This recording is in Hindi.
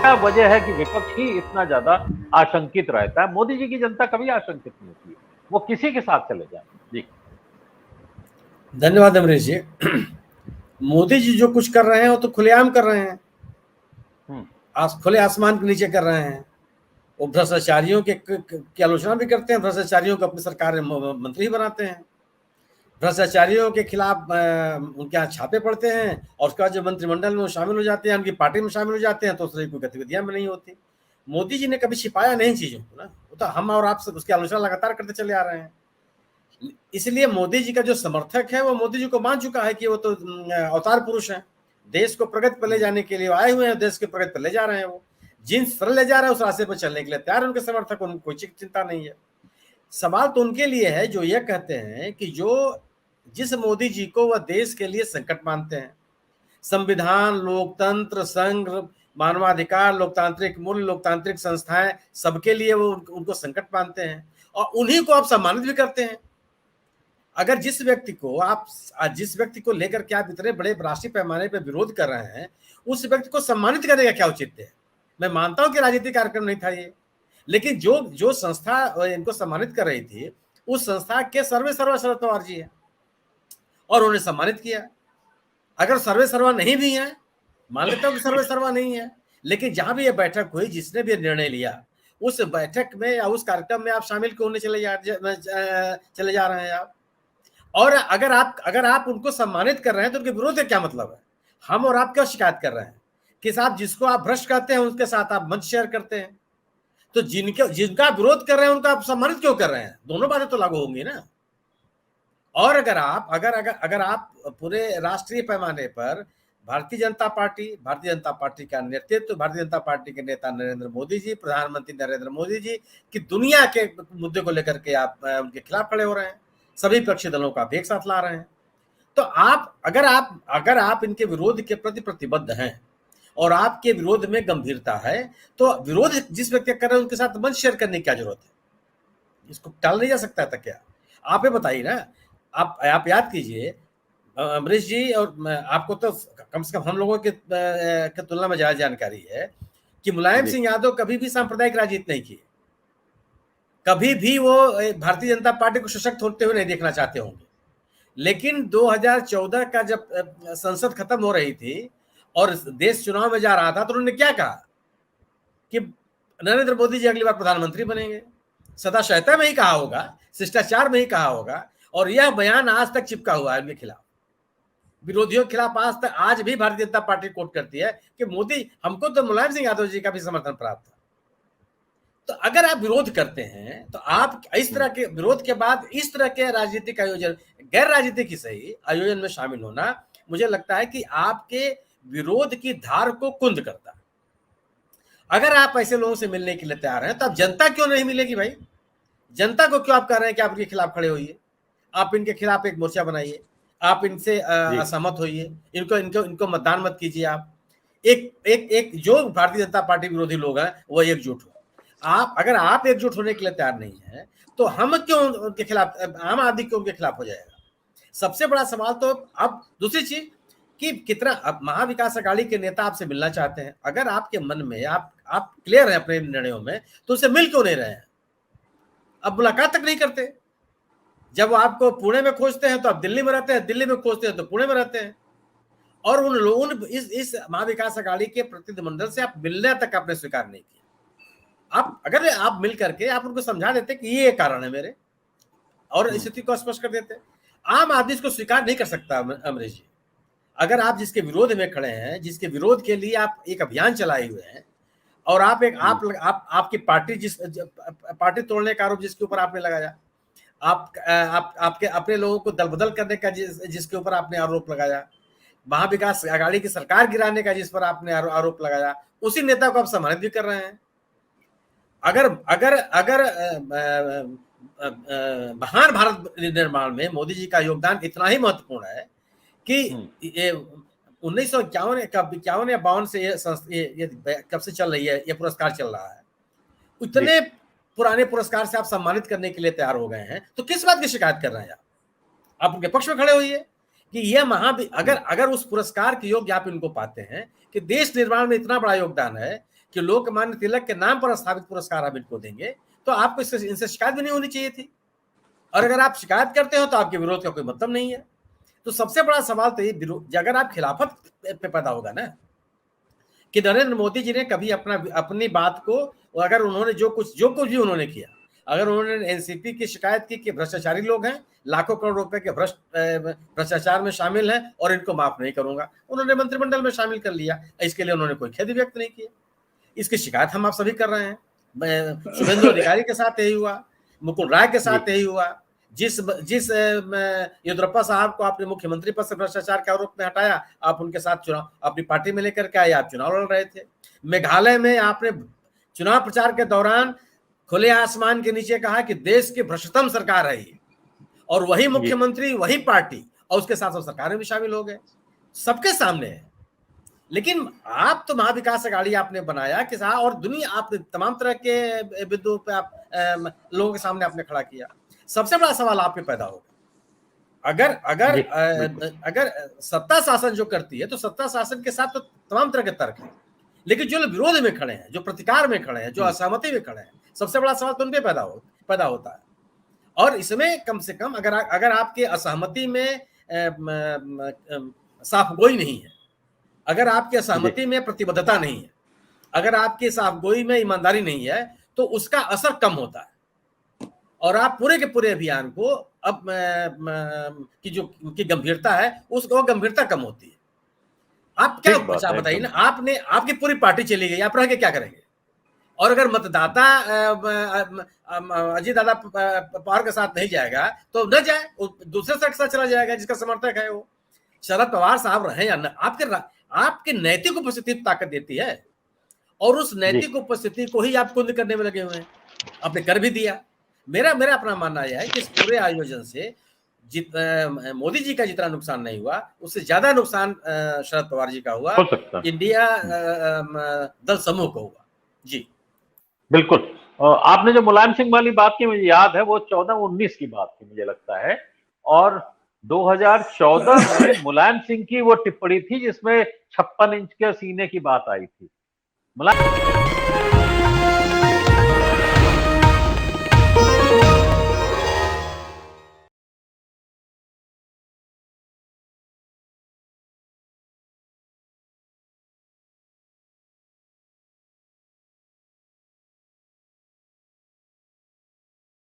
क्या वजह है कि विपक्ष ही इतना ज्यादा आशंकित रहता है? मोदी जी की जनता कभी आशंकित नहीं होती है, वो किसी के साथ चले जाए। जी धन्यवाद अमरीश जी। मोदी जी जो कुछ कर रहे हैं वो तो खुलेआम कर रहे हैं, खुले आसमान के नीचे कर रहे हैं। वो भ्रष्टाचारियों की आलोचना भी करते हैं, भ्रष्टाचारियों को अपनी सरकार में मंत्री बनाते हैं, भ्रष्टाचारियों के खिलाफ उनके यहाँ छापे पड़ते हैं और उसके बाद जो मंत्रिमंडल में वो शामिल हो जाते हैं, उनकी पार्टी में शामिल हो जाते हैं, तो उस तरह की गतिविधियां में नहीं होती। मोदी जी ने कभी छिपाया नहीं चीजों को ना, वो तो हम और आप उसकी आलोचना लगातार करते चले आ रहे हैं। इसलिए मोदी जी का जो समर्थक है वो मोदी जी को मान चुका है कि वो तो अवतार पुरुष हैं, देश को प्रगति पर ले जाने के लिए आए हुए हैं, देश के प्रगति पर ले जा रहे हैं। वो जिन सरल ले जा रहे हैं उस रास्ते पर चलने के लिए तैयार, उनके समर्थक, उनको कोई चिंता नहीं है। सवाल तो उनके लिए है जो ये कहते हैं कि जो जिस मोदी जी को वह देश के लिए संकट मानते हैं, संविधान, लोकतंत्र, संघ, मानवाधिकार, लोकतांत्रिक मूल्य, लोकतांत्रिक संस्थाएं, सबके लिए वो उनको संकट मानते हैं और उन्हीं को आप सम्मानित भी करते हैं। अगर जिस व्यक्ति को लेकर के आप इतने बड़े राष्ट्रीय पैमाने पर विरोध कर रहे हैं, उस व्यक्ति को सम्मानित करने का क्या औचित्य है? मैं मानता हूं कि राजनीतिक कार्यक्रम नहीं था ये, लेकिन जो संस्था इनको सम्मानित कर रही थी उस संस्था के सर्वे शरद पवार जी है और उन्हें सम्मानित किया। अगर सर्वे सर्वा नहीं भी है, मान लेता हूं कि सर्वे सर्वा नहीं है, लेकिन जहां भी ये बैठक हुई, जिसने भी निर्णय लिया, उस बैठक में या उस कार्यक्रम में आप शामिल क्यों नहीं चले जा रहे हैं आप? और अगर आप उनको सम्मानित कर रहे हैं तो उनके विरोध का क्या मतलब है? हम और आप क्यों शिकायत कर रहे हैं कि साहब जिसको आप भ्रष्ट कहते हैं उसके साथ आप मंच शेयर करते हैं, तो जिनका विरोध कर रहे हैं उनका आप सम्मानित क्यों कर रहे हैं? दोनों बातें तो लागू होंगी ना। और अगर आप पूरे राष्ट्रीय पैमाने पर भारतीय जनता पार्टी का नेतृत्व, भारतीय जनता पार्टी के नेता नरेंद्र मोदी जी, प्रधानमंत्री नरेंद्र मोदी जी की दुनिया के मुद्दे को लेकर के आप उनके खिलाफ खड़े हो रहे हैं, सभी पक्षी दलों का एक साथ ला रहे हैं, तो अगर आप इनके विरोध के प्रति प्रतिबद्ध हैं और आपके विरोध में गंभीरता है, तो विरोध जिस व्यक्ति कर रहे हैं उनके साथ मंच शेयर करने की क्या जरूरत है? इसको टाल नहीं जा सकता था क्या? आप ये बताइए ना। आप याद कीजिए अमरीश जी, और आपको तो कम से कम हम लोगों के तुलना में ज्यादा जानकारी है कि मुलायम सिंह यादव कभी भी सांप्रदायिक राजनीति नहीं की, कभी भी वो भारतीय जनता पार्टी को सशक्त होते हुए नहीं देखना चाहते होंगे। लेकिन 2014 का जब संसद खत्म हो रही थी और देश चुनाव में जा रहा था, तो उन्होंने क्या कहा कि नरेंद्र मोदी जी अगली बार प्रधानमंत्री बनेंगे। सदा शहता में ही कहा होगा, शिष्टाचार में ही कहा होगा, और यह बयान आज तक चिपका हुआ है उनके खिलाफ, विरोधियों के खिलाफ। आज भी भारतीय जनता पार्टी कोट करती है कि मोदी, हमको तो मुलायम सिंह यादव जी का भी समर्थन प्राप्त था। तो अगर आप विरोध करते हैं तो आप इस तरह के विरोध के बाद इस तरह के राजनीतिक आयोजन, गैर राजनीतिक ही सही, आयोजन में शामिल होना, मुझे लगता है कि आपके विरोध की धार को कुंद करता है। अगर आप ऐसे लोगों से मिलने के लिए तैयार हैं तो आप जनता क्यों नहीं मिलेगी भाई? जनता को क्यों आप कह रहे हैं कि आप इनके खिलाफ खड़े होइए, आप इनके खिलाफ एक मोर्चा बनाइए, आप इनसे असहमत होइए, इनको मतदान मत कीजिए। आप एक जो भारतीय जनता पार्टी विरोधी लोग हैं वो एकजुट हो। अगर आप एकजुट होने के लिए तैयार नहीं है तो हम क्यों उनके खिलाफ, आम आदमी क्यों उनके खिलाफ हो जाएगा? सबसे बड़ा सवाल तो अब दूसरी चीज कि कितना, अब महाविकास अघाड़ी के नेता आपसे मिलना चाहते हैं, अगर आपके मन में आप क्लियर हैं अपने निर्णयों में, तो उससे मिल क्यों नहीं रहे हैं? अब मुलाकात तक नहीं करते। जब आपको पुणे में खोजते हैं तो आप दिल्ली में रहते हैं, दिल्ली में खोजते हैं तो पुणे में रहते हैं, और उन लोगों इस महाविकास अघाड़ी के प्रतिनिधिमंडल से आप मिलने तक आपने स्वीकार नहीं किया। अगर आप मिल करके आप उनको समझा देते कि ये कारण है मेरे, और स्थिति को स्पष्ट कर देते। आम आदमी इसको स्वीकार नहीं कर सकता अमरीश जी। अगर आप जिसके विरोध में खड़े हैं, जिसके विरोध के लिए आप एक अभियान चलाए हुए हैं, और आपकी पार्टी पार्टी तोड़ने का आरोप जिसके ऊपर आपने लगाया, आपके अपने लोगों को दल बदल करने का जिसके ऊपर आपने आरोप लगाया, महाविकास अघाड़ी की सरकार गिराने का जिस पर आपने आरोप लगाया, उसी नेता को आप सम्मानित भी कर रहे हैं। अगर महान भारत निर्माण में मोदी जी का योगदान इतना ही महत्वपूर्ण है कि 1951 या 52 से ये कब से चल रही है, ये पुरस्कार चल रहा है, इतने पुराने पुरस्कार से आप सम्मानित करने के लिए तैयार हो गए हैं, तो किस बात की शिकायत कर रहे हैं आप उनके पक्ष में खड़े होइए कि यह अगर उस पुरस्कार के योग्य आप इनको पाते हैं कि देश निर्माण में इतना बड़ा योगदान है कि लोकमान्य तिलक के नाम पर स्थापित पुरस्कार हम इनको देंगे, तो आपको इनसे शिकायत भी नहीं होनी चाहिए थी। और अगर आप शिकायत करते हो तो आपके विरोध का कोई मतलब नहीं है। तो सबसे बड़ा सवाल तो ये, अगर आप खिलाफत पे पैदा होगा ना, कि नरेंद्र मोदी जी ने कभी अपनी बात को, अगर उन्होंने जो कुछ भी उन्होंने किया, अगर उन्होंने एनसीपी की शिकायत की कि भ्रष्टाचारी लोग हैं, लाखों करोड़ रुपए के भ्रष्टाचार में शामिल हैं और इनको माफ नहीं करूंगा, उन्होंने मंत्रिमंडल में शामिल कर लिया, इसके लिए उन्होंने कोई खेद व्यक्त नहीं किया। इसकी शिकायत हम आप सभी कर रहे हैं। शुभेंदु अधिकारी के साथ यही हुआ, मुकुल राय के साथ यही हुआ। जिस येदियुरप्पा साहब को आपने मुख्यमंत्री पद से भ्रष्टाचार के आरोप में हटाया, आप उनके साथ चुनाव अपनी पार्टी में लेकर के आए, आप चुनाव लड़ रहे थे। मेघालय में आपने चुनाव प्रचार के दौरान खुले आसमान के नीचे कहा कि देश की भ्रष्टतम सरकार है ये, और वही मुख्यमंत्री, वही पार्टी, और उसके साथ सरकार में भी शामिल हो गए, सबके सामने है। लेकिन आप तो महाविकास अघाड़ी आपने बनाया कि साहब, और दुनिया आपने तमाम तरह के बिंदुओं पे आप लोगों के सामने आपने खड़ा किया। सबसे बड़ा सवाल आप पे पैदा होगा, अगर सत्ता शासन जो करती है, तो सत्ता शासन के साथ तो तमाम तरह के तर्क है, लेकिन जो लोग विरोध में खड़े हैं, जो प्रतिकार में खड़े हैं, जो असहमति में खड़े हैं, सबसे बड़ा सवाल तो उन पे पैदा होता है। और इसमें कम से कम अगर आपके असहमति में साफगोई नहीं है, अगर आपकी असहमति में प्रतिबद्धता नहीं है, अगर आपकी साफगोई में ईमानदारी नहीं है, तो उसका असर कम होता है, और आप पूरे के पूरे अभियान को अब की गंभीरता है, उसको गंभीरता कम होती है। आप क्या बताइए ना, आपकी पूरी पार्टी चली गई, आप रह के क्या करेंगे? और अगर मतदाता अजय दादा पवार के साथ नहीं जाएगा तो न जाए, दूसरे के साथ चला जाएगा जिसका समर्थक है वो। शरद पवार साहब रहे या न, आपके नैतिक उपस्थिति ताकत देती है, और उस नैतिक उपस्थिति को ही आप कुंद करने में लगे हुए हैं। आपने कर भी दिया। मेरा अपना मानना यह है कि इस पूरे आयोजन से मोदी जी का जितना नुकसान नहीं हुआ, उससे ज्यादा नुकसान शरद पवार जी का हुआ, इंडिया दल समूह को हुआ। जी बिल्कुल। आपने जो मुलायम सिंह वाली बात की, मुझे याद है वो 14-19 की बात थी मुझे लगता है, और 2014 में मुलायम सिंह की वो टिप्पणी थी जिसमें 56 इंच के सीने की बात आई थी। मुलायम